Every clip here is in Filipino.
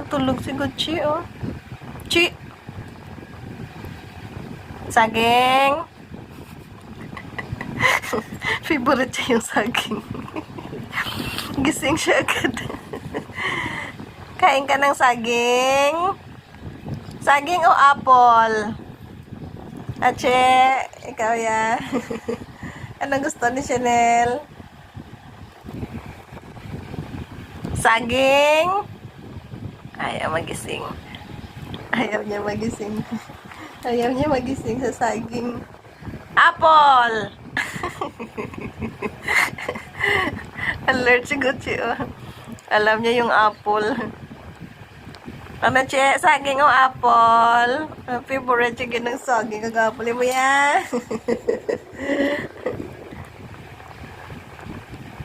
Natulog si Gucci, oh. Chi! Saging! Favorite siya yung saging. Gising siya agad. Kain ka ng saging? Saging o apple? Ache, ikaw ya. Anong gusto ni Chanel? Saging? Ayaw magising. Ayaw niya magising. Ayaw niya magising sa saging. Apple! Alert si Gucci, oh. Alam niya yung apple. Ano, che? Saging o apple? Favorite siya ng saging. Kagapuli mo yan.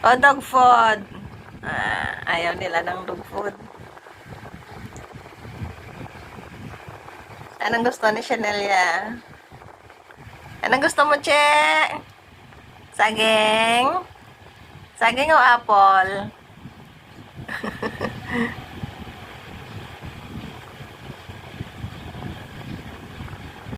O, dog food. Ayaw nila ng dog food. Anong gusto ni Chanelia? Anong gusto mo, che? Saging? Saging o apple?